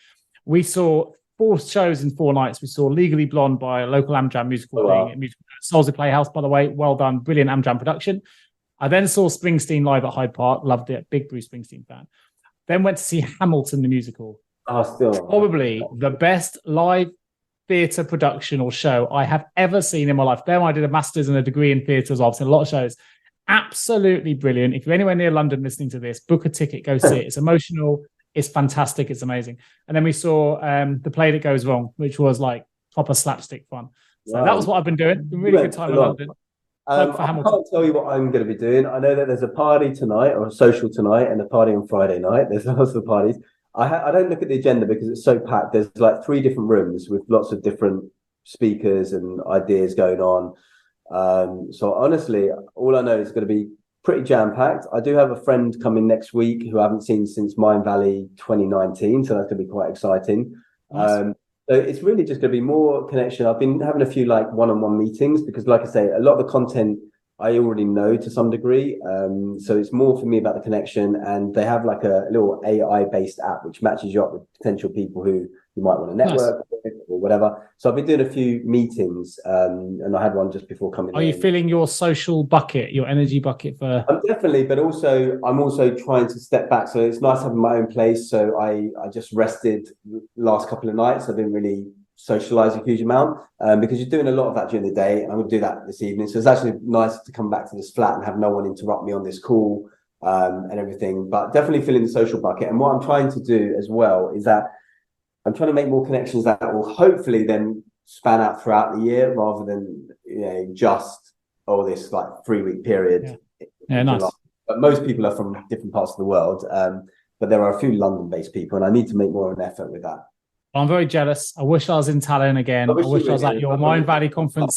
We saw 4 shows in 4 nights. We saw Legally Blonde by a local Amjam musical thing, Solsy Playhouse, by the way. Well done. Brilliant Amjam production. I then saw Springsteen live at Hyde Park. Loved it. Big Bruce Springsteen fan. Then went to see Hamilton, the musical. Probably the best live theatre production or show I have ever seen in my life. Then I did a master's and a degree in theatre as well. I've seen a lot of shows. Absolutely brilliant. If you're anywhere near London listening to this, book a ticket, go see it. It's emotional. It's fantastic. It's amazing. And then we saw The Play That Goes Wrong, which was like proper slapstick fun. So that was what I've been doing. Really good time in London. I can't tell you what I'm going to be doing. I know that there's a party tonight, or a social tonight, and a party on Friday night. There's lots of parties. I don't look at the agenda because it's so packed. There's like 3 different rooms with lots of different speakers and ideas going on. So honestly, all I know is it's going to be pretty jam-packed. I do have a friend coming next week who I haven't seen since Mind Valley 2019, so that's going to be quite exciting. Nice. So it's really just going to be more connection. I've been having a few like one-on-one meetings because, like I say, a lot of the content I already know to some degree. So it's more for me about the connection, and they have like a little AI-based app which matches you up with potential people who you might want to network with or whatever. So I've been doing a few meetings, and I had one just before coming. Are you filling your social bucket, your energy bucket for? Definitely, but I'm also trying to step back. So it's nice having my own place. So I just rested the last couple of nights. I've been really socialize a huge amount because you're doing a lot of that during the day, and I'm going to do that this evening. So it's actually nice to come back to this flat and have no one interrupt me on this call and everything, but definitely filling the social bucket. And what I'm trying to do as well is that I'm trying to make more connections that will hopefully then span out throughout the year rather than just this like 3-week period. Yeah, nice. But most people are from different parts of the world, but there are a few London-based people, and I need to make more of an effort with that. I'm very jealous. I wish I was in Tallinn again. I wish I was at your Mind Valley conference.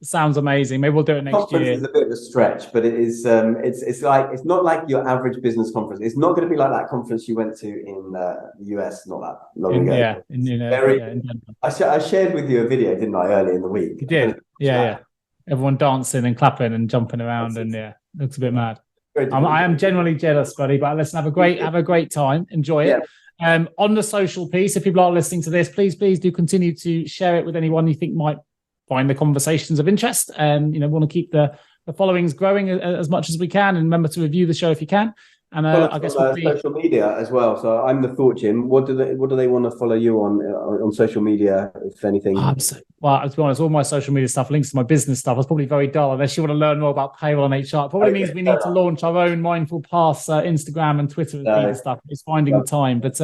Sounds amazing. Maybe we'll do it next year. It's a bit of a stretch, but it is. It's not like your average business conference. It's not going to be like that conference you went to in the US not that long ago. I shared with you a video, didn't I, earlier in the week? You did. Yeah. Everyone dancing and clapping and jumping around, and looks a bit mad. I am generally jealous, buddy. But listen, have a great time. Enjoy it. On the social piece, if people are listening to this, please do continue to share it with anyone you think might find the conversations of interest. And want to keep the followings growing as much as we can. And remember to review the show if you can. And I guess social media as well. So I'm the Thought Gym. What do they want to follow you on social media, if anything? Well, to be honest, all my social media stuff links to my business stuff. It's probably very dull unless you want to learn more about payroll and HR. It probably means we need to launch our own Mindful Paths Instagram and Twitter and stuff. It's finding the time, but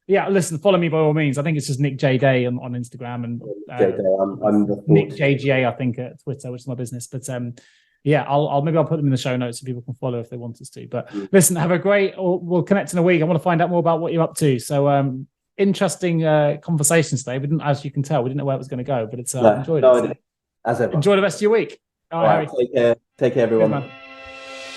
listen, follow me by all means. I think it's just Nick J Day on Instagram and I'm the Nick JGA, I think, at Twitter, which is my business. But I'll put them in the show notes so people can follow if they want us to. But listen, we'll connect in a week. I want to find out more about what you're up to. So interesting conversations today. We didn't, as you can tell, we didn't know where it was going to go, but it's enjoyed it. As ever. Enjoy the rest of your week. All right, Harry. Take care, everyone. Cheers, man.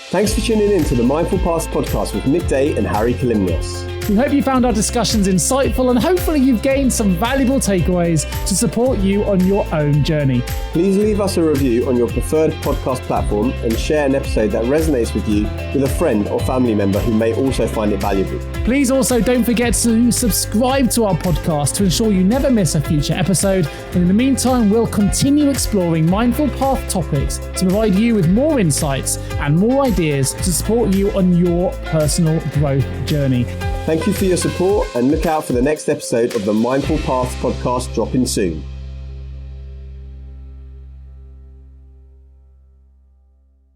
Thanks for tuning in to the Mindful Paths podcast with Nick Day and Harry Kalimnios. We hope you found our discussions insightful and hopefully you've gained some valuable takeaways to support you on your own journey. Please leave us a review on your preferred podcast platform and share an episode that resonates with you with a friend or family member who may also find it valuable. Please also don't forget to subscribe to our podcast to ensure you never miss a future episode. And in the meantime, we'll continue exploring Mindful Path topics to provide you with more insights and more ideas to support you on your personal growth journey. Thank you for your support and look out for the next episode of the Mindful Paths podcast dropping soon.